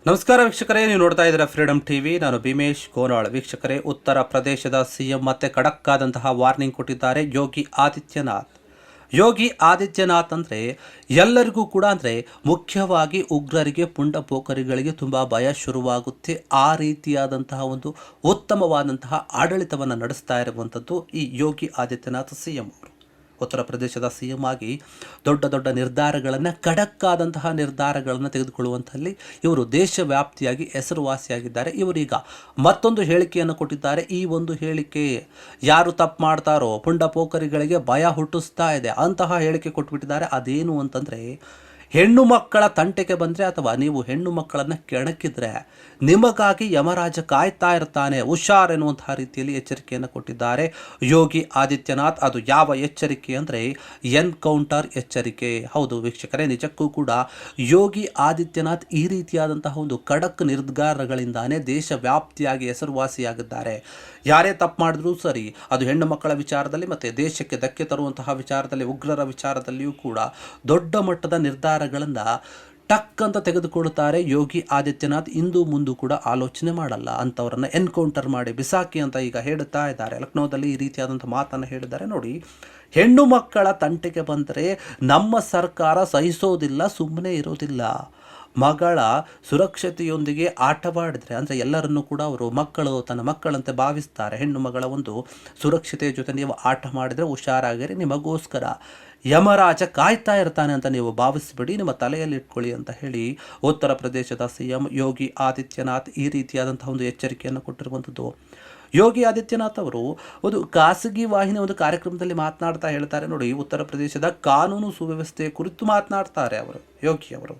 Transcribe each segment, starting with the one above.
ನಮಸ್ಕಾರ ವೀಕ್ಷಕರೇ, ನೀವು ನೋಡ್ತಾ ಇದ್ದೀರಾ ಫ್ರೀಡಮ್ ಟಿವಿ. ನಾನು ಭೀಮೇಶ್ ಗೋನಾಳ್. ವೀಕ್ಷಕರೇ, ಉತ್ತರ ಪ್ರದೇಶದ ಸಿಎಂ ಮತ್ತೆ ಖಡಕ್ ಆದಂತಹ ವಾರ್ನಿಂಗ್ ಕೊಟ್ಟಿದ್ದಾರೆ ಯೋಗಿ ಆದಿತ್ಯನಾಥ್. ಯೋಗಿ ಆದಿತ್ಯನಾಥ್ ಅಂದರೆ ಎಲ್ಲರಿಗೂ ಕೂಡ ಮುಖ್ಯವಾಗಿ ಉಗ್ರರಿಗೆ, ಪುಂಡ ಪೋಖರಿಗಳಿಗೆ ತುಂಬ ಭಯ ಶುರುವಾಗುತ್ತೆ. ಆ ರೀತಿಯಾದಂತಹ ಒಂದು ಉತ್ತಮವಾದಂತಹ ಆಡಳಿತವನ್ನು ನಡೆಸ್ತಾ ಇರುವಂಥದ್ದು ಈ ಯೋಗಿ ಆದಿತ್ಯನಾಥ್ ಸಿಎಂ ಅವರು. ಉತ್ತರ ಪ್ರದೇಶದ ಸಿಎಂ ಆಗಿ ದೊಡ್ಡ ದೊಡ್ಡ ನಿರ್ಧಾರಗಳನ್ನು, ಖಡಕ್ಕಾದಂತಹ ನಿರ್ಧಾರಗಳನ್ನು ತೆಗೆದುಕೊಳ್ಳುವಂಥಲ್ಲಿ ಇವರು ದೇಶವ್ಯಾಪ್ತಿಯಾಗಿ ಹೆಸರುವಾಸಿಯಾಗಿದ್ದಾರೆ. ಇವರೀಗ ಮತ್ತೊಂದು ಹೇಳಿಕೆಯನ್ನು ಕೊಟ್ಟಿದ್ದಾರೆ. ಈ ಒಂದು ಹೇಳಿಕೆ ಯಾರು ತಪ್ಪು ಮಾಡ್ತಾರೋ ಪುಂಡ ಪೋಖರಿಗಳಿಗೆ ಭಯ ಹುಟ್ಟಿಸ್ತಾ ಇದೆ ಅಂತಹ ಹೇಳಿಕೆ ಕೊಟ್ಟುಬಿಟ್ಟಿದ್ದಾರೆ. ಅದೇನು ಅಂತಂದರೆ, ಹೆಣ್ಣು ಮಕ್ಕಳ ತಂಟೆಗೆ ಬಂದರೆ ಅಥವಾ ನೀವು ಹೆಣ್ಣು ಮಕ್ಕಳನ್ನು ಕೆಣಕಿದ್ರೆ ನಿಮಗಾಗಿ ಯಮರಾಜ ಕಾಯ್ತಾ ಇರ್ತಾನೆ, ಹುಷಾರ್ ಎನ್ನುವಂತಹ ರೀತಿಯಲ್ಲಿ ಎಚ್ಚರಿಕೆಯನ್ನು ಕೊಟ್ಟಿದ್ದಾರೆ ಯೋಗಿ ಆದಿತ್ಯನಾಥ್. ಅದು ಯಾವ ಎಚ್ಚರಿಕೆ ಅಂದರೆ ಎನ್ಕೌಂಟರ್ ಎಚ್ಚರಿಕೆ. ಹೌದು ವೀಕ್ಷಕರೇ, ನಿಜಕ್ಕೂ ಕೂಡ ಯೋಗಿ ಆದಿತ್ಯನಾಥ್ ಈ ರೀತಿಯಾದಂತಹ ಒಂದು ಖಡಕ್ ನಿರ್ಧಾರಗಳಿಂದಾನೇ ದೇಶವ್ಯಾಪ್ತಿಯಾಗಿ ಹೆಸರುವಾಸಿಯಾಗಿದ್ದಾರೆ. ಯಾರೇ ತಪ್ಪು ಮಾಡಿದ್ರೂ ಸರಿ, ಅದು ಹೆಣ್ಣು ಮಕ್ಕಳ ವಿಚಾರದಲ್ಲಿ ಮತ್ತು ದೇಶಕ್ಕೆ ಧಕ್ಕೆ ತರುವಂತಹ ವಿಚಾರದಲ್ಲಿ, ಉಗ್ರರ ವಿಚಾರದಲ್ಲಿಯೂ ಕೂಡ ದೊಡ್ಡ ಮಟ್ಟದ ನಿರ್ಧಾರಗಳನ್ನು ಟಕ್ ಅಂತ ತೆಗೆದುಕೊಳ್ಳುತ್ತಾರೆ ಯೋಗಿ ಆದಿತ್ಯನಾಥ್. ಇಂದು ಮುಂದೆ ಕೂಡ ಆಲೋಚನೆ ಮಾಡಲ್ಲ, ಅಂಥವರನ್ನು ಎನ್ಕೌಂಟರ್ ಮಾಡಿ ಬಿಸಾಕಿ ಅಂತ ಈಗ ಹೇಳುತ್ತಾ ಇದ್ದಾರೆ. ಲಕ್ನೋದಲ್ಲಿ ಈ ರೀತಿಯಾದಂಥ ಮಾತನ್ನು ಹೇಳಿದ್ದಾರೆ. ನೋಡಿ, ಹೆಣ್ಣು ಮಕ್ಕಳ ತಂಟೆಗೆ ಬಂದರೆ ನಮ್ಮ ಸರ್ಕಾರ ಸಹಿಸೋದಿಲ್ಲ, ಸುಮ್ಮನೆ ಇರೋದಿಲ್ಲ. ಮಗಳ ಸುರಕ್ಷತೆಯೊಂದಿಗೆ ಆಟವಾಡಿದರೆ, ಅಂದರೆ ಎಲ್ಲರನ್ನೂ ಕೂಡ ಅವರು ತನ್ನ ಮಕ್ಕಳಂತೆ ಭಾವಿಸ್ತಾರೆ. ಹೆಣ್ಣು ಮಗಳ ಒಂದು ಸುರಕ್ಷತೆಯ ಜೊತೆ ನೀವು ಆಟ ಮಾಡಿದರೆ ಹುಷಾರಾಗಿರಿ, ನಿಮಗೋಸ್ಕರ ಯಮರಾಜ ಕಾಯ್ತಾ ಇರ್ತಾನೆ ಅಂತ ನೀವು ಭಾವಿಸ್ಬಿಡಿ, ನಿಮ್ಮ ತಲೆಯಲ್ಲಿ ಇಟ್ಕೊಳ್ಳಿ ಅಂತ ಹೇಳಿ ಉತ್ತರ ಪ್ರದೇಶದ ಸಿಎಂ ಯೋಗಿ ಆದಿತ್ಯನಾಥ್ ಈ ರೀತಿಯಾದಂತಹ ಒಂದು ಎಚ್ಚರಿಕೆಯನ್ನು ಕೊಟ್ಟಿರುವಂಥದ್ದು. ಯೋಗಿ ಆದಿತ್ಯನಾಥ್ ಅವರು ಒಂದು ಖಾಸಗಿ ವಾಹಿನಿ ಒಂದು ಕಾರ್ಯಕ್ರಮದಲ್ಲಿ ಮಾತನಾಡ್ತಾ ಹೇಳ್ತಾರೆ. ನೋಡಿ, ಉತ್ತರ ಪ್ರದೇಶದ ಕಾನೂನು ಸುವ್ಯವಸ್ಥೆಯ ಕುರಿತು ಮಾತನಾಡ್ತಾರೆ ಯೋಗಿ ಅವರು.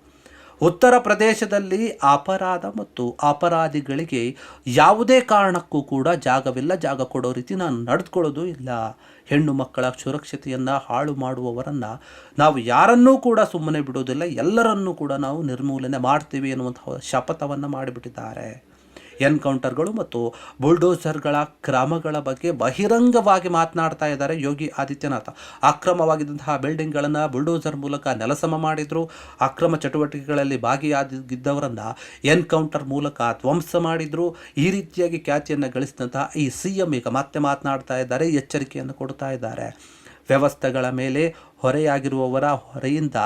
ಉತ್ತರ ಪ್ರದೇಶದಲ್ಲಿ ಅಪರಾಧ ಮತ್ತು ಅಪರಾಧಿಗಳಿಗೆ ಯಾವುದೇ ಕಾರಣಕ್ಕೂ ಕೂಡ ಜಾಗವಿಲ್ಲ, ಜಾಗ ಕೊಡೋ ರೀತಿ ನಾನು ನಡೆದುಕೊಳ್ಳೋದು ಇಲ್ಲ. ಹೆಣ್ಣು ಮಕ್ಕಳ ಸುರಕ್ಷತೆಯನ್ನು ಹಾಳು ಮಾಡುವವರನ್ನು ನಾವು ಯಾರನ್ನೂ ಕೂಡ ಸುಮ್ಮನೆ ಬಿಡೋದಿಲ್ಲ, ಎಲ್ಲರನ್ನೂ ಕೂಡ ನಾವು ನಿರ್ಮೂಲನೆ ಮಾಡ್ತೀವಿ ಎನ್ನುವಂತಹ ಶಪಥವನ್ನು ಮಾಡಿಬಿಟ್ಟಿದ್ದಾರೆ. ಎನ್ಕೌಂಟರ್ಗಳು ಮತ್ತು ಬುಲ್ಡೋಸರ್ಗಳ ಕ್ರಮಗಳ ಬಗ್ಗೆ ಬಹಿರಂಗವಾಗಿ ಮಾತನಾಡ್ತಾ ಇದ್ದಾರೆ ಯೋಗಿ ಆದಿತ್ಯನಾಥ್. ಅಕ್ರಮವಾಗಿದ್ದಂತಹ ಬಿಲ್ಡಿಂಗ್ಗಳನ್ನು ಬುಲ್ಡೋಸರ್ ಮೂಲಕ ನೆಲಸಮ ಮಾಡಿದರು. ಅಕ್ರಮ ಚಟುವಟಿಕೆಗಳಲ್ಲಿ ಭಾಗಿಯಾಗಿದ್ದವರನ್ನು ಎನ್ಕೌಂಟರ್ ಮೂಲಕ ಧ್ವಂಸ ಮಾಡಿದರು. ಈ ರೀತಿಯಾಗಿ ಖ್ಯಾತಿಯನ್ನು ಗಳಿಸಿದಂತಹ ಈ ಸಿಎಂ ಈಗ ಮತ್ತೆ ಮಾತನಾಡ್ತಾ ಇದ್ದಾರೆ, ಎಚ್ಚರಿಕೆಯನ್ನು ಕೊಡ್ತಾ ಇದ್ದಾರೆ. ವ್ಯವಸ್ಥೆಗಳ ಮೇಲೆ ಹೊರೆಯಾಗಿರುವವರ ಹೊರೆಯಿಂದ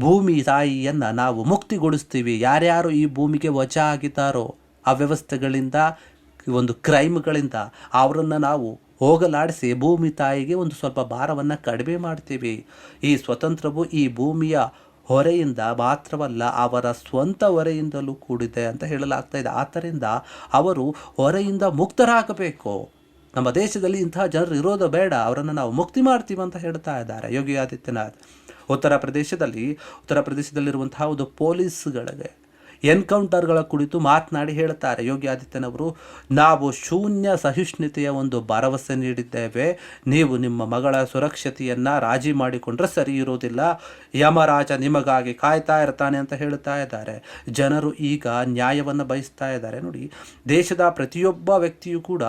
ಭೂಮಿ ತಾಯಿಯನ್ನು ನಾವು ಮುಕ್ತಿಗೊಳಿಸ್ತೀವಿ. ಯಾರ್ಯಾರು ಈ ಭೂಮಿಗೆ ವಜಾ ಆಗಿದ್ದಾರೋ, ಆ ವ್ಯವಸ್ಥೆಗಳಿಂದ, ಒಂದು ಕ್ರೈಮ್ಗಳಿಂದ ಅವರನ್ನು ನಾವು ಹೋಗಲಾಡಿಸಿ ಭೂಮಿ ತಾಯಿಗೆ ಒಂದು ಸ್ವಲ್ಪ ಭಾರವನ್ನು ಕಡಿಮೆ ಮಾಡ್ತೀವಿ. ಈ ಸ್ವತಂತ್ರವು ಈ ಭೂಮಿಯ ಹೊರೆಯಿಂದ ಮಾತ್ರವಲ್ಲ, ಅವರ ಸ್ವಂತ ಹೊರೆಯಿಂದಲೂ ಕೂಡಿದೆ ಅಂತ ಹೇಳಲಾಗ್ತಾ ಇದೆ. ಆದ್ದರಿಂದ ಅವರು ಹೊರೆಯಿಂದ ಮುಕ್ತರಾಗಬೇಕು. ನಮ್ಮ ದೇಶದಲ್ಲಿ ಇಂತಹ ಜನರು ಇರೋದು ಬೇಡ, ಅವರನ್ನು ನಾವು ಮುಕ್ತಿ ಮಾಡ್ತೀವಿ ಅಂತ ಹೇಳ್ತಾ ಇದ್ದಾರೆ ಯೋಗಿ ಆದಿತ್ಯನಾಥ್. ಉತ್ತರ ಪ್ರದೇಶದಲ್ಲಿರುವಂತಹ ಒಂದು ಪೊಲೀಸ್ಗಳಿಗೆ ಎನ್ಕೌಂಟರ್ಗಳ ಕುರಿತು ಮಾತನಾಡಿ ಹೇಳ್ತಾರೆ ಯೋಗಿ ಆದಿತ್ಯನವರು. ನಾವು ಶೂನ್ಯ ಸಹಿಷ್ಣುತೆಯ ಒಂದು ಭರವಸೆ ನೀಡಿದ್ದೇವೆ. ನೀವು ನಿಮ್ಮ ಮಗಳ ಸುರಕ್ಷತೆಯನ್ನು ರಾಜಿ ಮಾಡಿಕೊಂಡ್ರೆ ಸರಿ ಇರೋದಿಲ್ಲ, ಯಮರಾಜ ನಿಮಗಾಗಿ ಕಾಯ್ತಾ ಇರ್ತಾನೆ ಅಂತ ಹೇಳ್ತಾ ಇದ್ದಾರೆ. ಜನರು ಈಗ ನ್ಯಾಯವನ್ನು ಬಯಸ್ತಾ ಇದ್ದಾರೆ. ನೋಡಿ, ದೇಶದ ಪ್ರತಿಯೊಬ್ಬ ವ್ಯಕ್ತಿಯೂ ಕೂಡ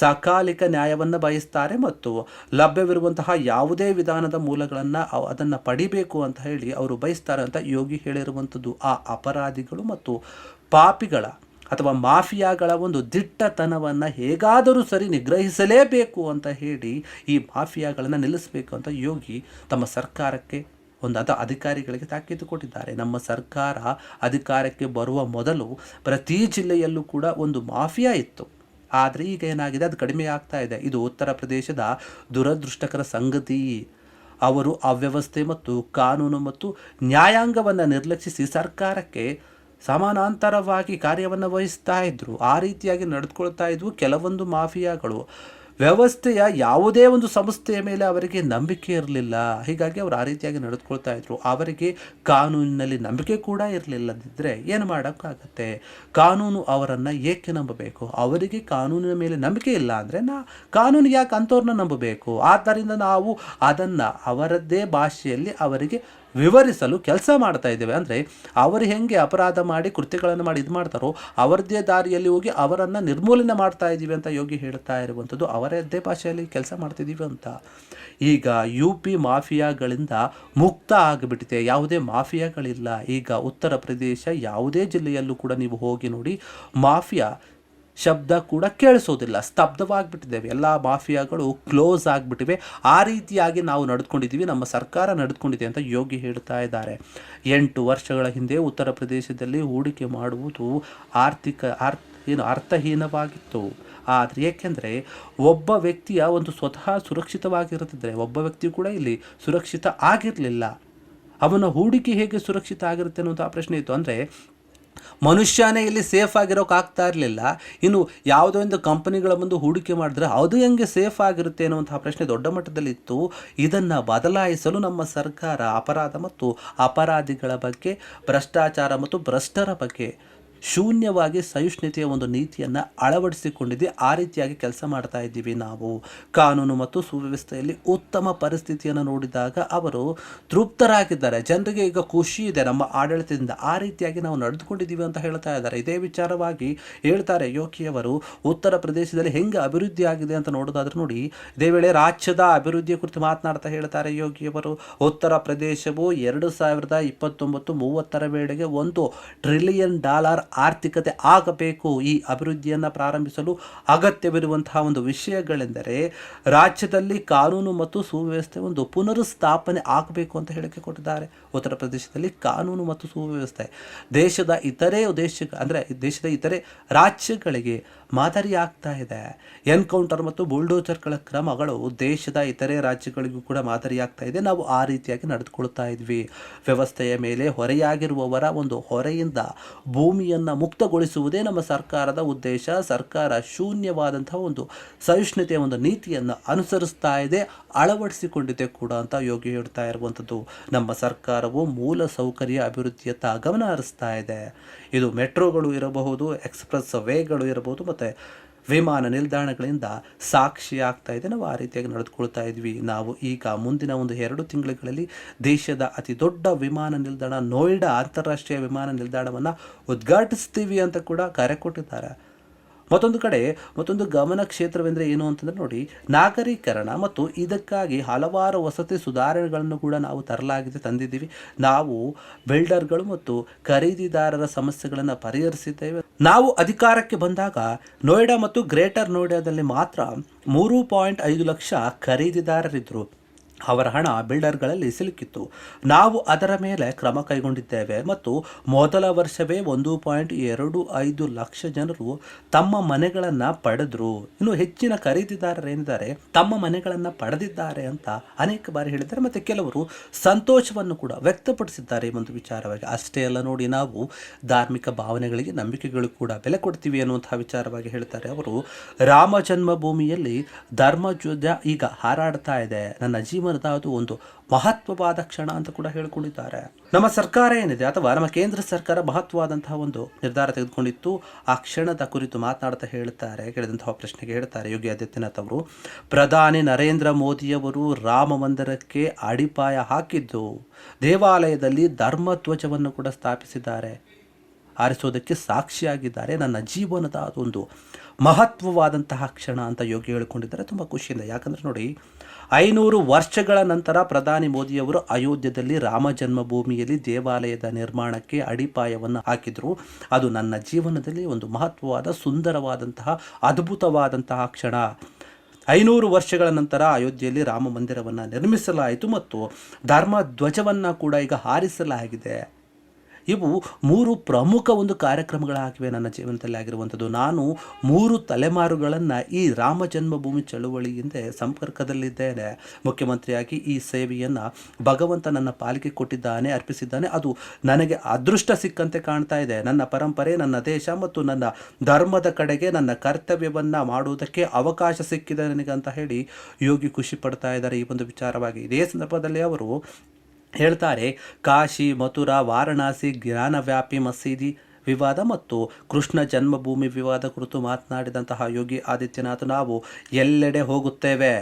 ಸಕಾಲಿಕ ನ್ಯಾಯವನ್ನು ಬಯಸ್ತಾರೆ ಮತ್ತು ಲಭ್ಯವಿರುವಂತಹ ಯಾವುದೇ ವಿಧಾನದ ಮೂಲಗಳನ್ನು ಅದನ್ನು ಪಡಿಬೇಕು ಅಂತ ಹೇಳಿ ಅವರು ಬಯಸ್ತಾರೆ ಅಂತ ಯೋಗಿ ಹೇಳಿರುವಂಥದ್ದು. ಆ ಅಪರಾಧಿಗಳು ಮತ್ತು ಪಾಪಿಗಳ ಅಥವಾ ಮಾಫಿಯಾಗಳ ಒಂದು ದಿಟ್ಟತನವನ್ನು ಹೇಗಾದರೂ ಸರಿ ನಿಗ್ರಹಿಸಲೇಬೇಕು ಅಂತ ಹೇಳಿ ಈ ಮಾಫಿಯಾಗಳನ್ನು ನಿಲ್ಲಿಸಬೇಕು ಅಂತ ಯೋಗಿ ತಮ್ಮ ಸರ್ಕಾರಕ್ಕೆ ಅಧಿಕಾರಿಗಳಿಗೆ ತಾಕೀತು ಕೊಟ್ಟಿದ್ದಾರೆ. ನಮ್ಮ ಸರ್ಕಾರ ಅಧಿಕಾರಕ್ಕೆ ಬರುವ ಮೊದಲು ಪ್ರತಿ ಜಿಲ್ಲೆಯಲ್ಲೂ ಕೂಡ ಒಂದು ಮಾಫಿಯಾ ಇತ್ತು, ಆದರೆ ಈಗ ಏನಾಗಿದೆ, ಅದು ಕಡಿಮೆ ಆಗ್ತಾ ಇದೆ. ಇದು ಉತ್ತರ ಪ್ರದೇಶದ ದುರದೃಷ್ಟಕರ ಸಂಗತಿ. ಅವರು ಅವ್ಯವಸ್ಥೆ ಮತ್ತು ಕಾನೂನು ಮತ್ತು ನ್ಯಾಯಾಂಗವನ್ನು ನಿರ್ಲಕ್ಷಿಸಿ ಸರ್ಕಾರಕ್ಕೆ ಸಮಾನಾಂತರವಾಗಿ ಕಾರ್ಯವನ್ನು ವಹಿಸ್ತಾ ಇದ್ದರು. ಆ ರೀತಿಯಾಗಿ ನಡೆದುಕೊಳ್ತಾ ಇದ್ವು ಕೆಲವೊಂದು ಮಾಫಿಯಾಗಳು. ವ್ಯವಸ್ಥೆಯ ಯಾವುದೇ ಒಂದು ಸಂಸ್ಥೆಯ ಮೇಲೆ ಅವರಿಗೆ ನಂಬಿಕೆ ಇರಲಿಲ್ಲ, ಹೀಗಾಗಿ ಅವರು ಆ ರೀತಿಯಾಗಿ ನಡೆದುಕೊಳ್ತಾ ಇದ್ರು. ಅವರಿಗೆ ಕಾನೂನಿನಲ್ಲಿ ನಂಬಿಕೆ ಕೂಡ ಇರಲಿಲ್ಲದಿದ್ದರೆ ಏನು ಮಾಡೋಕ್ಕಾಗತ್ತೆ? ಕಾನೂನು ಅವರನ್ನು ಏಕೆ ನಂಬಬೇಕು? ಅವರಿಗೆ ಕಾನೂನಿನ ಮೇಲೆ ನಂಬಿಕೆ ಇಲ್ಲ ಅಂದರೆ ಕಾನೂನು ಯಾಕೆ ಅಂಥವ್ರನ್ನ ನಂಬಬೇಕು? ಆದ್ದರಿಂದ ನಾವು ಅದನ್ನು ಅವರದ್ದೇ ಭಾಷೆಯಲ್ಲಿ ಅವರಿಗೆ ವಿವರಿಸಲು ಕೆಲಸ ಮಾಡ್ತಾ ಇದ್ದೇವೆ. ಅಂದರೆ ಅವರು ಹೆಂಗೆ ಅಪರಾಧ ಮಾಡಿ ಕೃತ್ಯಗಳನ್ನು ಮಾಡಿ ಇದು ಮಾಡ್ತಾರೋ ಅವರದ್ದೇ ದಾರಿಯಲ್ಲಿ ಹೋಗಿ ಅವರನ್ನು ನಿರ್ಮೂಲನೆ ಮಾಡ್ತಾ ಇದ್ದೀವಿ ಅಂತ ಯೋಗಿ ಹೇಳ್ತಾ ಇರುವಂಥದ್ದು. ಅವರದ್ದೇ ಭಾಷೆಯಲ್ಲಿ ಕೆಲಸ ಮಾಡ್ತಿದ್ದೀವಿ ಅಂತ. ಈಗ UP ಮಾಫಿಯಾಗಳಿಂದ ಮುಕ್ತ ಆಗಿಬಿಟ್ಟಿದೆ, ಯಾವುದೇ ಮಾಫಿಯಾಗಳಿಲ್ಲ. ಈಗ ಉತ್ತರ ಪ್ರದೇಶ ಯಾವುದೇ ಜಿಲ್ಲೆಯಲ್ಲೂ ಕೂಡ ನೀವು ಹೋಗಿ ನೋಡಿ, ಮಾಫಿಯಾ ಶಬ್ದ ಕೂಡ ಕೇಳಿಸೋದಿಲ್ಲ, ಸ್ತಬ್ಧವಾಗಿಬಿಟ್ಟಿದ್ದೇವೆ. ಎಲ್ಲ ಮಾಫಿಯಾಗಳು ಕ್ಲೋಸ್ ಆಗಿಬಿಟ್ಟಿವೆ. ಆ ರೀತಿಯಾಗಿ ನಾವು ನಡೆದುಕೊಂಡಿದ್ದೀವಿ, ನಮ್ಮ ಸರ್ಕಾರ ನಡೆದುಕೊಂಡಿದೆ ಅಂತ ಯೋಗಿ ಹೇಳ್ತಾ ಇದ್ದಾರೆ. 8 ವರ್ಷಗಳ ಹಿಂದೆ ಉತ್ತರ ಪ್ರದೇಶದಲ್ಲಿ ಹೂಡಿಕೆ ಮಾಡುವುದು ಅರ್ಥಹೀನವಾಗಿತ್ತು. ಆದರೆ ಏಕೆಂದರೆ ಒಬ್ಬ ವ್ಯಕ್ತಿಯ ಒಂದು ಸ್ವತಃ ಸುರಕ್ಷಿತವಾಗಿರುತ್ತಿದ್ದರೆ ಒಬ್ಬ ವ್ಯಕ್ತಿ ಕೂಡ ಇಲ್ಲಿ ಸುರಕ್ಷಿತ ಆಗಿರಲಿಲ್ಲ. ಅವನ ಹೂಡಿಕೆ ಹೇಗೆ ಸುರಕ್ಷಿತ ಆಗಿರುತ್ತೆ ಅನ್ನೋದು ಆ ಪ್ರಶ್ನೆ ಇತ್ತು. ಅಂದರೆ ಮನುಷ್ಯನೇ ಇಲ್ಲಿ ಸೇಫ್ ಆಗಿರೋಕೆ ಆಗ್ತಾ ಇರಲಿಲ್ಲ, ಇನ್ನು ಯಾವುದೋ ಒಂದು ಕಂಪನಿಗಳ ಮುಂದೆ ಹೂಡಿಕೆ ಮಾಡಿದ್ರೆ ಅದು ಹೆಂಗೆ ಸೇಫ್ ಆಗಿರುತ್ತೆ ಅನ್ನುವಂತಹ ಪ್ರಶ್ನೆ ದೊಡ್ಡ ಮಟ್ಟದಲ್ಲಿತ್ತು. ಇದನ್ನು ಬದಲಾಯಿಸಲು ನಮ್ಮ ಸರ್ಕಾರ ಅಪರಾಧ ಮತ್ತು ಅಪರಾಧಿಗಳ ಬಗ್ಗೆ, ಭ್ರಷ್ಟಾಚಾರ ಮತ್ತು ಭ್ರಷ್ಟರ ಬಗ್ಗೆ ಶೂನ್ಯವಾಗಿ ಸಹಿಷ್ಣುತೆಯ ಒಂದು ನೀತಿಯನ್ನು ಅಳವಡಿಸಿಕೊಂಡಿದೆ. ಆ ರೀತಿಯಾಗಿ ಕೆಲಸ ಮಾಡ್ತಾ ಇದ್ದೀವಿ ನಾವು. ಕಾನೂನು ಮತ್ತು ಸುವ್ಯವಸ್ಥೆಯಲ್ಲಿ ಉತ್ತಮ ಪರಿಸ್ಥಿತಿಯನ್ನು ನೋಡಿದಾಗ ಅವರು ತೃಪ್ತರಾಗಿದ್ದಾರೆ. ಜನರಿಗೆ ಈಗ ಖುಷಿ ಇದೆ ನಮ್ಮ ಆಡಳಿತದಿಂದ. ಆ ರೀತಿಯಾಗಿ ನಾವು ನಡೆದುಕೊಂಡಿದ್ದೀವಿ ಅಂತ ಹೇಳ್ತಾ ಇದ್ದಾರೆ. ಇದೇ ವಿಚಾರವಾಗಿ ಹೇಳ್ತಾರೆ ಯೋಗಿಯವರು. ಉತ್ತರ ಪ್ರದೇಶದಲ್ಲಿ ಹೆಂಗೆ ಅಭಿವೃದ್ಧಿ ಆಗಿದೆ ಅಂತ ನೋಡೋದಾದ್ರೆ ನೋಡಿ, ಇದೇ ವೇಳೆ ರಾಜ್ಯದ ಅಭಿವೃದ್ಧಿಯ ಕುರಿತು ಮಾತನಾಡ್ತಾ ಹೇಳ್ತಾರೆ ಯೋಗಿಯವರು. ಉತ್ತರ ಪ್ರದೇಶವು 2029-30 ವೇಳೆಗೆ $1 ಟ್ರಿಲಿಯನ್ ಆರ್ಥಿಕತೆ ಆಗಬೇಕು. ಈ ಅಭಿವೃದ್ಧಿಯನ್ನು ಪ್ರಾರಂಭಿಸಲು ಅಗತ್ಯವಿರುವಂತಹ ಒಂದು ವಿಷಯಗಳೆಂದರೆ ರಾಜ್ಯದಲ್ಲಿ ಕಾನೂನು ಮತ್ತು ಸುವ್ಯವಸ್ಥೆ ಒಂದು ಪುನರುಸ್ಥಾಪನೆ ಆಗಬೇಕು ಅಂತ ಹೇಳಿಕೆ ಕೊಟ್ಟಿದ್ದಾರೆ. ಉತ್ತರ ಪ್ರದೇಶದಲ್ಲಿ ಕಾನೂನು ಮತ್ತು ಸುವ್ಯವಸ್ಥೆ ದೇಶದ ಇತರೆ ರಾಜ್ಯಗಳಿಗೆ ಮಾದರಿ ಆಗ್ತಾ ಇದೆ. ಎನ್ಕೌಂಟರ್ ಮತ್ತು ಬುಲ್ಡೋಜರ್ಗಳ ಕ್ರಮಗಳು ದೇಶದ ಇತರೆ ರಾಜ್ಯಗಳಿಗೂ ಕೂಡ ಮಾದರಿ ಆಗ್ತಾ ಇದೆ. ನಾವು ಆ ರೀತಿಯಾಗಿ ನಡೆದುಕೊಳ್ತಾ ಇದ್ವಿ. ವ್ಯವಸ್ಥೆಯ ಮೇಲೆ ಹೊರೆಯಾಗಿರುವವರ ಒಂದು ಹೊರೆಯಿಂದ ಭೂಮಿಯನ್ನು ಮುಕ್ತಗೊಳಿಸುವುದೇ ನಮ್ಮ ಸರ್ಕಾರದ ಉದ್ದೇಶ. ಸರ್ಕಾರ ಶೂನ್ಯವಾದಂತಹ ಒಂದು ಸಹಿಷ್ಣುತೆಯ ಒಂದು ನೀತಿಯನ್ನು ಅನುಸರಿಸ್ತಾ ಇದೆ, ಅಳವಡಿಸಿಕೊಂಡಿದೆ ಕೂಡ ಅಂತ ಯೋಗಿ ಹೇಳ್ತಾ ಇರುವಂಥದ್ದು. ನಮ್ಮ ಸರ್ಕಾರವು ಮೂಲ ಸೌಕರ್ಯ ಅಭಿವೃದ್ಧಿಯತ್ತ ಗಮನ ಹರಿಸ್ತಾ ಇದೆ. ಇದು ಮೆಟ್ರೋಗಳು ಇರಬಹುದು, ಎಕ್ಸ್ಪ್ರೆಸ್ ವೇಗಳು ಇರಬಹುದು, ಮತ್ತು ವಿಮಾನ ನಿಲ್ದಾಣಗಳಿಂದ ಸಾಕ್ಷಿ ಆಗ್ತಾ ಇದೆ. ನಾವು ಆ ರೀತಿಯಾಗಿ ನಡೆದುಕೊಳ್ತಾ ಇದ್ವಿ. ನಾವು ಈಗ ಮುಂದಿನ ಒಂದು 2 ತಿಂಗಳುಗಳಲ್ಲಿ ದೇಶದ ಅತಿ ದೊಡ್ಡ ವಿಮಾನ ನಿಲ್ದಾಣ ನೋಯ್ಡಾ ಅಂತಾರಾಷ್ಟ್ರೀಯ ವಿಮಾನ ನಿಲ್ದಾಣವನ್ನು ಉದ್ಘಾಟಿಸ್ತೀವಿ ಅಂತ ಕೂಡ ಕರೆ ಕೊಟ್ಟಿದ್ದಾರೆ. ಮತ್ತೊಂದು ಗಮನ ಕ್ಷೇತ್ರವೆಂದರೆ ಏನು ಅಂತಂದರೆ ನೋಡಿ, ನಾಗರೀಕರಣ ಮತ್ತು ಇದಕ್ಕಾಗಿ ಹಲವಾರು ವಸತಿ ಸುಧಾರಣೆಗಳನ್ನು ಕೂಡ ನಾವು ತಂದಿದ್ದೀವಿ. ನಾವು ಬಿಲ್ಡರ್ಗಳು ಮತ್ತು ಖರೀದಿದಾರರ ಸಮಸ್ಯೆಗಳನ್ನು ಪರಿಹರಿಸಿದ್ದೇವೆ. ನಾವು ಅಧಿಕಾರಕ್ಕೆ ಬಂದಾಗ ನೋಯ್ಡಾ ಮತ್ತು ಗ್ರೇಟರ್ ನೋಯ್ಡಾದಲ್ಲಿ ಮಾತ್ರ 3.5 ಲಕ್ಷ ಖರೀದಿದಾರರಿದ್ದರು. ಅವರ ಹಣ ಬಿಲ್ಡರ್ಗಳಲ್ಲಿ ಸಿಲುಕಿತ್ತು. ನಾವು ಅದರ ಮೇಲೆ ಕ್ರಮ ಕೈಗೊಂಡಿದ್ದೇವೆ ಮತ್ತು ಮೊದಲ ವರ್ಷವೇ 1.25 ಲಕ್ಷ ಜನರು ತಮ್ಮ ಮನೆಗಳನ್ನು ಪಡೆದರು. ಇನ್ನು ಹೆಚ್ಚಿನ ಖರೀದಿದಾರರೇನಿದ್ದಾರೆ ತಮ್ಮ ಮನೆಗಳನ್ನು ಪಡೆದಿದ್ದಾರೆ ಅಂತ ಅನೇಕ ಬಾರಿ ಹೇಳಿದ್ದಾರೆ. ಮತ್ತು ಕೆಲವರು ಸಂತೋಷವನ್ನು ಕೂಡ ವ್ಯಕ್ತಪಡಿಸಿದ್ದಾರೆ ಈ ಒಂದು ವಿಚಾರವಾಗಿ. ಅಷ್ಟೇ ಅಲ್ಲ ನೋಡಿ, ನಾವು ಧಾರ್ಮಿಕ ಭಾವನೆಗಳಿಗೆ, ನಂಬಿಕೆಗಳು ಕೂಡ ಬೆಲೆ ಕೊಡ್ತೀವಿ ಅನ್ನುವಂತಹ ವಿಚಾರವಾಗಿ ಹೇಳ್ತಾರೆ ಅವರು. ರಾಮ ಜನ್ಮಭೂಮಿಯಲ್ಲಿ ಧರ್ಮಧ್ವಜ ಈಗ ಹಾರಾಡ್ತಾ ಇದೆ. ನನ್ನ ಜೀವನದ ಅದು ಒಂದು ಮಹತ್ವವಾದ ಕ್ಷಣ ಅಂತ ಕೂಡ ಹೇಳಿಕೊಂಡಿದ್ದಾರೆ. ನಮ್ಮ ಸರ್ಕಾರ ಏನಿದೆ ಅಥವಾ ನಮ್ಮ ಕೇಂದ್ರ ಸರ್ಕಾರ ಮಹತ್ವವಾದಂತಹ ಒಂದು ನಿರ್ಧಾರ ತೆಗೆದುಕೊಂಡಿತ್ತು. ಆ ಕ್ಷಣದ ಕುರಿತು ಮಾತನಾಡ್ತಾ ಕೇಳಿದಂತಹ ಪ್ರಶ್ನೆಗೆ ಹೇಳ್ತಾರೆ ಯೋಗಿ ಆದಿತ್ಯನಾಥ್ ಅವರು, ಪ್ರಧಾನಿ ನರೇಂದ್ರ ಮೋದಿಯವರು ರಾಮ ಮಂದಿರಕ್ಕೆ ಅಡಿಪಾಯ ಹಾಕಿದ್ದು, ದೇವಾಲಯದಲ್ಲಿ ಧರ್ಮಧ್ವಜವನ್ನು ಕೂಡ ಸ್ಥಾಪಿಸಿದ್ದಾರೆ, ಆರಿಸೋದಕ್ಕೆ ಸಾಕ್ಷಿಯಾಗಿದ್ದಾರೆ. ನನ್ನ ಜೀವನದ ಅದೊಂದು ಮಹತ್ವವಾದಂತಹ ಕ್ಷಣ ಅಂತ ಯೋಗಿ ಹೇಳಿಕೊಂಡಿದ್ದಾರೆ ತುಂಬ ಖುಷಿಯಿಂದ. ಯಾಕಂದರೆ ನೋಡಿ, 500 ವರ್ಷಗಳ ನಂತರ ಪ್ರಧಾನಿ ಮೋದಿಯವರು ಅಯೋಧ್ಯೆಯಲ್ಲಿ ರಾಮ ಜನ್ಮಭೂಮಿಯಲ್ಲಿ ದೇವಾಲಯದ ನಿರ್ಮಾಣಕ್ಕೆ ಅಡಿಪಾಯವನ್ನು ಹಾಕಿದರು. ಅದು ನನ್ನ ಜೀವನದಲ್ಲಿ ಒಂದು ಮಹತ್ವವಾದ, ಸುಂದರವಾದಂತಹ, ಅದ್ಭುತವಾದಂತಹ ಕ್ಷಣ. 500 ವರ್ಷಗಳ ನಂತರ ಅಯೋಧ್ಯೆಯಲ್ಲಿ ರಾಮ ಮಂದಿರವನ್ನು ನಿರ್ಮಿಸಲಾಯಿತು ಮತ್ತು ಧರ್ಮ ಧ್ವಜವನ್ನು ಕೂಡ ಈಗ ಹಾರಿಸಲಾಗಿದೆ. ಇವು 3 ಪ್ರಮುಖ ಒಂದು ಕಾರ್ಯಕ್ರಮಗಳಾಗಿವೆ ನನ್ನ ಜೀವನದಲ್ಲಿ ಆಗಿರುವಂಥದ್ದು. ನಾನು 3 ತಲೆಮಾರುಗಳನ್ನು ಈ ರಾಮ ಜನ್ಮಭೂಮಿ ಚಳುವಳಿಯಿಂದ ಸಂಪರ್ಕದಲ್ಲಿದ್ದೇನೆ. ಮುಖ್ಯಮಂತ್ರಿಯಾಗಿ ಈ ಸೇವೆಯನ್ನು ಭಗವಂತ ನನ್ನ ಪಾಲಿಗೆ ಕೊಟ್ಟಿದ್ದಾನೆ, ಅರ್ಪಿಸಿದ್ದಾನೆ. ಅದು ನನಗೆ ಅದೃಷ್ಟ ಸಿಕ್ಕಂತೆ ಕಾಣ್ತಾ ಇದೆ. ನನ್ನ ಪರಂಪರೆ, ನನ್ನ ದೇಶ ಮತ್ತು ನನ್ನ ಧರ್ಮದ ಕಡೆಗೆ ನನ್ನ ಕರ್ತವ್ಯವನ್ನು ಮಾಡುವುದಕ್ಕೆ ಅವಕಾಶ ಸಿಕ್ಕಿದೆ ನನಗೆ ಅಂತ ಹೇಳಿ ಯೋಗಿ ಖುಷಿ ಪಡ್ತಾ ಇದ್ದಾರೆ ಈ ಒಂದು ವಿಚಾರವಾಗಿ. ಇದೇ ಸಂದರ್ಭದಲ್ಲಿ ಅವರು ಹೇಳ್ತಾರೆ, ಕಾಶಿ, ಮಥುರಾ, ವಾರಣಾಸಿ, ಜ್ಞಾನವ್ಯಾಪಿ ಮಸೀದಿ ವಿವಾದ ಮತ್ತು ಕೃಷ್ಣ ಜನ್ಮಭೂಮಿ ವಿವಾದ ಕುರಿತು ಮಾತನಾಡಿದಂತಹ ಯೋಗಿ ಆದಿತ್ಯನಾಥ್, ನಾವು ಎಲ್ಲೆಡೆ ಹೋಗುತ್ತೇವೆ,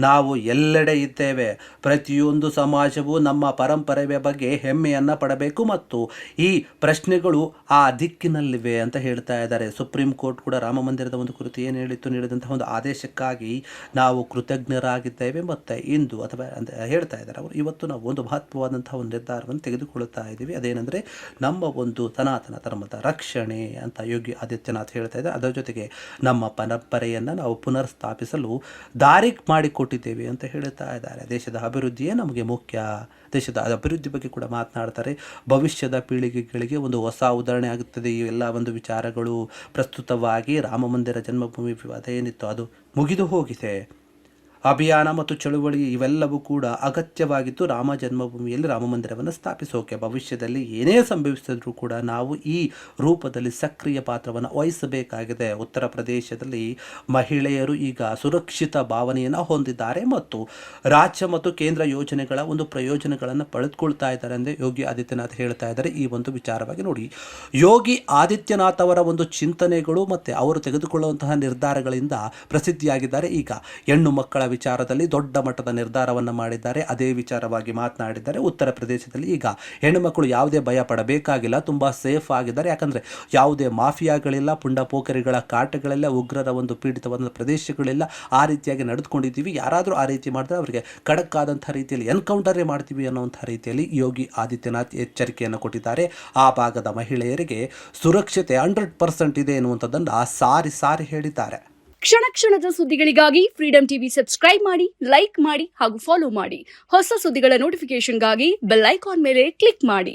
ನಾವು ಎಲ್ಲೆಡೆ ಇದ್ದೇವೆ, ಪ್ರತಿಯೊಂದು ಸಮಾಜವು ನಮ್ಮ ಪರಂಪರೆಯ ಬಗ್ಗೆ ಹೆಮ್ಮೆಯನ್ನು ಪಡಬೇಕು ಮತ್ತು ಈ ಪ್ರಶ್ನೆಗಳು ಆ ದಿಕ್ಕಿನಲ್ಲಿವೆ ಅಂತ ಹೇಳ್ತಾ ಇದ್ದಾರೆ. ಸುಪ್ರೀಂ ಕೋರ್ಟ್ ಕೂಡ ರಾಮ ಮಂದಿರದ ಒಂದು ಕುರಿತು ಏನು ಹೇಳಿತ್ತು, ನೀಡಿದಂತಹ ಒಂದು ಆದೇಶಕ್ಕಾಗಿ ನಾವು ಕೃತಜ್ಞರಾಗಿದ್ದೇವೆ ಮತ್ತು ಇಂದು ಅಥವಾ ಅಂತ ಹೇಳ್ತಾ ಇದ್ದಾರೆ ಅವರು. ಇವತ್ತು ನಾವು ಒಂದು ಮಹತ್ವವಾದಂತಹ ಒಂದು ನಿರ್ಧಾರವನ್ನು ತೆಗೆದುಕೊಳ್ಳುತ್ತಾ ಇದ್ದೀವಿ, ಅದೇನೆಂದರೆ ನಮ್ಮ ಒಂದು ಸನಾತನ ಧರ್ಮದ ರಕ್ಷಣೆ ಅಂತ ಯೋಗಿ ಆದಿತ್ಯನಾಥ್ ಹೇಳ್ತಾ ಇದ್ದಾರೆ. ಅದರ ಜೊತೆಗೆ ನಮ್ಮ ಪರಂಪರೆಯನ್ನು ನಾವು ಪುನರ್ ಸ್ಥಾಪಿಸಲು ದಾರಿ ಮಾಡಿಕೊಟ್ಟಿದ್ದೇವೆ ಅಂತ ಹೇಳ್ತಾ ಇದ್ದಾರೆ. ದೇಶದ ಅಭಿವೃದ್ಧಿಯೇ ನಮಗೆ ಮುಖ್ಯ. ದೇಶದ ಅಭಿವೃದ್ಧಿ ಬಗ್ಗೆ ಕೂಡ ಮಾತನಾಡ್ತಾರೆ. ಭವಿಷ್ಯದ ಪೀಳಿಗೆಗಳಿಗೆ ಒಂದು ಹೊಸ ಉದಾಹರಣೆ ಆಗುತ್ತದೆ ಈ ಎಲ್ಲ ಒಂದು ವಿಚಾರಗಳು. ಪ್ರಸ್ತುತವಾಗಿ ರಾಮ ಮಂದಿರ ಜನ್ಮಭೂಮಿ ವಿವಾದ ಏನಿತ್ತು ಅದು ಮುಗಿದು ಹೋಗಿದೆ. ಅಭಿಯಾನ ಮತ್ತು ಚಳುವಳಿ ಇವೆಲ್ಲವೂ ಕೂಡ ಅಗತ್ಯವಾಗಿತ್ತು ರಾಮ ಜನ್ಮಭೂಮಿಯಲ್ಲಿ ರಾಮ ಮಂದಿರವನ್ನು ಸ್ಥಾಪಿಸೋಕೆ. ಭವಿಷ್ಯದಲ್ಲಿ ಏನೇ ಸಂಭವಿಸಿದ್ರೂ ಕೂಡ ನಾವು ಈ ರೂಪದಲ್ಲಿ ಸಕ್ರಿಯ ಪಾತ್ರವನ್ನು ವಹಿಸಬೇಕಾಗಿದೆ. ಉತ್ತರ ಪ್ರದೇಶದಲ್ಲಿ ಮಹಿಳೆಯರು ಈಗ ಸುರಕ್ಷಿತ ಭಾವನೆಯನ್ನು ಹೊಂದಿದ್ದಾರೆ ಮತ್ತು ರಾಜ್ಯ ಮತ್ತು ಕೇಂದ್ರ ಯೋಜನೆಗಳ ಒಂದು ಪ್ರಯೋಜನಗಳನ್ನು ಪಡೆದುಕೊಳ್ತಾ ಇದ್ದಾರೆ ಎಂದು ಯೋಗಿ ಆದಿತ್ಯನಾಥ್ ಹೇಳ್ತಾ ಇದ್ದಾರೆ. ಈ ಒಂದು ವಿಚಾರವಾಗಿ ನೋಡಿ, ಯೋಗಿ ಆದಿತ್ಯನಾಥ್ ಅವರ ಒಂದು ಚಿಂತನೆಗಳು ಮತ್ತು ಅವರು ತೆಗೆದುಕೊಳ್ಳುವಂತಹ ನಿರ್ಧಾರಗಳಿಂದ ಪ್ರಸಿದ್ಧಿಯಾಗಿದ್ದಾರೆ. ಈಗ ಹೆಣ್ಣು ಮಕ್ಕಳ ವಿಚಾರದಲ್ಲಿ ದೊಡ್ಡ ಮಟ್ಟದ ನಿರ್ಧಾರವನ್ನು ಮಾಡಿದ್ದಾರೆ. ಅದೇ ವಿಚಾರವಾಗಿ ಮಾತನಾಡಿದ್ದಾರೆ. ಉತ್ತರ ಪ್ರದೇಶದಲ್ಲಿ ಈಗ ಹೆಣ್ಣುಮಕ್ಕಳು ಯಾವುದೇ ಭಯ ಪಡಬೇಕಾಗಿಲ್ಲ, ತುಂಬ ಸೇಫ್ ಆಗಿದ್ದಾರೆ. ಯಾಕಂದರೆ ಯಾವುದೇ ಮಾಫಿಯಾಗಳಿಲ್ಲ, ಪುಂಡ ಪೋಖರಿಗಳ ಕಾಟಗಳಿಲ್ಲ, ಉಗ್ರರ ಒಂದು ಪೀಡಿತವಾದ ಪ್ರದೇಶಗಳಿಲ್ಲ. ಆ ರೀತಿಯಾಗಿ ನಡೆದುಕೊಂಡಿದ್ದೀವಿ. ಯಾರಾದರೂ ಆ ರೀತಿ ಮಾಡಿದ್ರೆ ಅವರಿಗೆ ಖಡಕ್ ಆದಂಥ ರೀತಿಯಲ್ಲಿ ಎನ್ಕೌಂಟರೇ ಮಾಡ್ತೀವಿ ಅನ್ನುವಂಥ ರೀತಿಯಲ್ಲಿ ಯೋಗಿ ಆದಿತ್ಯನಾಥ್ ಎಚ್ಚರಿಕೆಯನ್ನು ಕೊಟ್ಟಿದ್ದಾರೆ. ಆ ಭಾಗದ ಮಹಿಳೆಯರಿಗೆ ಸುರಕ್ಷತೆ 100% ಇದೆ ಎನ್ನುವಂಥದ್ದನ್ನು ಸಾರಿ ಸಾರಿ ಹೇಳಿದ್ದಾರೆ. ಕ್ಷಣ ಕ್ಷಣದ ಸುದ್ದಿಗಳಿಗಾಗಿ ಫ್ರೀಡಂ ಟಿವಿ ಸಬ್ಸ್ಕ್ರೈಬ್ ಮಾಡಿ, ಲೈಕ್ ಮಾಡಿ ಹಾಗೂ ಫಾಲೋ ಮಾಡಿ. ಹೊಸ ಸುದ್ದಿಗಳ ನೋಟಿಫಿಕೇಶನ್ಗಾಗಿ ಬೆಲ್ ಐಕಾನ್ ಮೇಲೆ ಕ್ಲಿಕ್ ಮಾಡಿ.